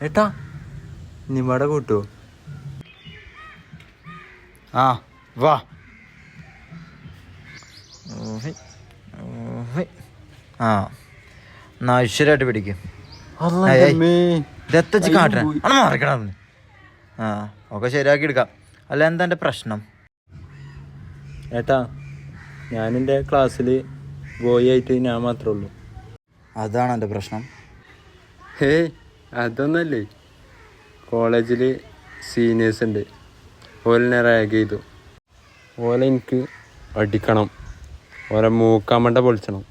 ഏട്ടാ നിമ്മട കൂട്ടോ? ആ വാ. ആ എന്നാ ഐശ്വര്യമായിട്ട് പിടിക്കും. ഇതെത്തച്ച് കാട്ടണേ അന്ന് മറക്കണം. ആ ഒക്കെ ശരിയാക്കി എടുക്കാം. അല്ല എന്താ എൻ്റെ പ്രശ്നം? ഏട്ടാ ഞാനെൻ്റെ ക്ലാസ്സിൽ ബോയ് ആയിട്ട് ഞാൻ മാത്രമേ ഉള്ളൂ. അതാണ് എൻ്റെ പ്രശ്നം. ഹേയ് അതൊന്നല്ലേ, കോളേജിൽ സീനിയേഴ്സ് ഉണ്ട്, ഓലെന്നെ റാഗ് ചെയ്തു. ഓലെ എനിക്ക് അടിക്കണം, ഓലെ മൂക്കാമണ്ട പൊളിച്ചണം,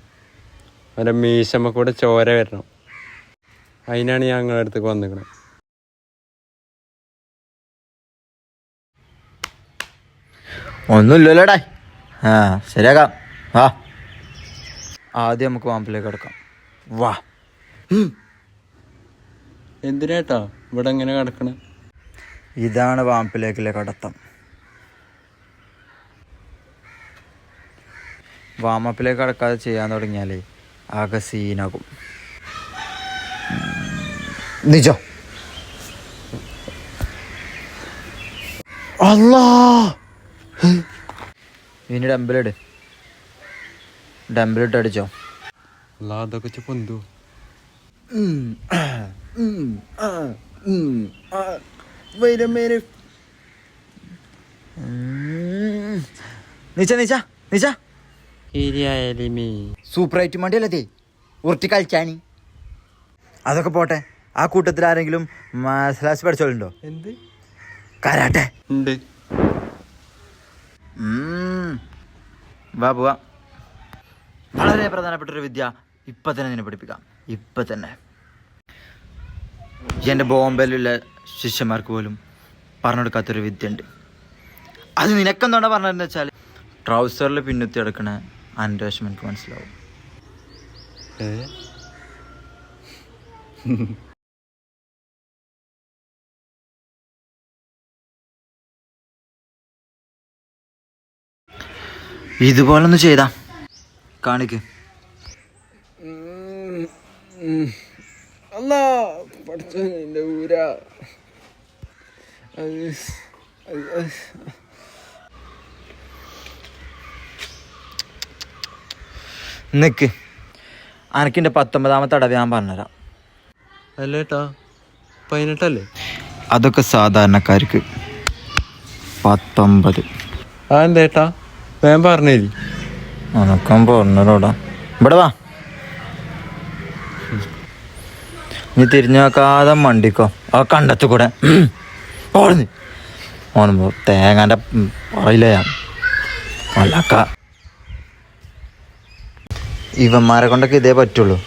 ഓലെ മീശമ്മ കൂടെ ചോര വരണം. അതിനാണ് ഞാൻ നിങ്ങളുടെ അടുത്തേക്ക് വന്നിരിക്കണത്. ഒന്നുമില്ലല്ലോടാ. ആ ശരിയാക്കാം. വാ ആദ്യം നമുക്ക് വാമ്പിലേക്ക് കിടക്കാം. വാ. എന്തിനാട്ടാ ഇവിടെ എങ്ങനെ കിടക്കണേ? ഇതാണ് വാമ്പിലേക്കിലെ കടത്തം. വാമപ്പിലേക്ക് കടക്കാതെ ചെയ്യാൻ തുടങ്ങിയാലേ ആകെ സീനാകും. നിജോ അല്ലാ. ഇനി ഡംബിലിട്ട് അടിച്ചോ. അല്ലാ അതൊക്കെ പൊന്തു. സൂപ്പറായിട്ട് മണ്ടിയല്ലേ ഉരുട്ടി കളിച്ചാണി. അതൊക്കെ പോട്ടെ, ആ കൂട്ടത്തിൽ ആരെങ്കിലും മാർഷൽ ആർട്സ് പഠിച്ചോളുണ്ടോ? എന്ത് കരാട്ടെ ഉണ്ട്? വാ പോവാ. വളരെ പ്രധാനപ്പെട്ടൊരു വിദ്യ ഇപ്പം തന്നെ നിന്നെ പഠിപ്പിക്കാം. ഇപ്പം തന്നെ എൻ്റെ ബോംബെയിലുള്ള ശിഷ്യന്മാർക്ക് പോലും പറഞ്ഞെടുക്കാത്തൊരു വിദ്യ ഉണ്ട്. അത് നിനക്കെന്താണ് പറഞ്ഞതെന്ന് വെച്ചാൽ ട്രൗസറിൽ പിന്നുത്തി എടുക്കണ അന്വേഷണം എനിക്ക് മനസ്സിലാവും. ഇതുപോലൊന്ന് ചെയ്താ കാണിക്ക്. അല്ലാ പഠിച്ചതിൻ്റെ ഊര. നിക്ക്, അനക്കിൻ്റെ 19ാമത്തെ അടവ് ഞാൻ പറഞ്ഞുതരാം. അല്ലേട്ടാ 18 അതൊക്കെ സാധാരണക്കാർക്ക് 19. അതെന്തേട്ടാ ഞാൻ പറഞ്ഞേരി. അനക്കം പറഞ്ഞോടാ. ഇവിടെ വാ. നീ തിരിഞ്ഞു നോക്കാതെ മണ്ടിക്കോ. ആ കണ്ടത്തു കൂടെ ഓടുന്നു ഓണുമ്പോ തേങ്ങാൻ്റെ പറയില്ല ഞാൻ വല്ലക്ക. ഇവന്മാരെ കൊണ്ടൊക്കെ ഇതേ പറ്റുള്ളൂ.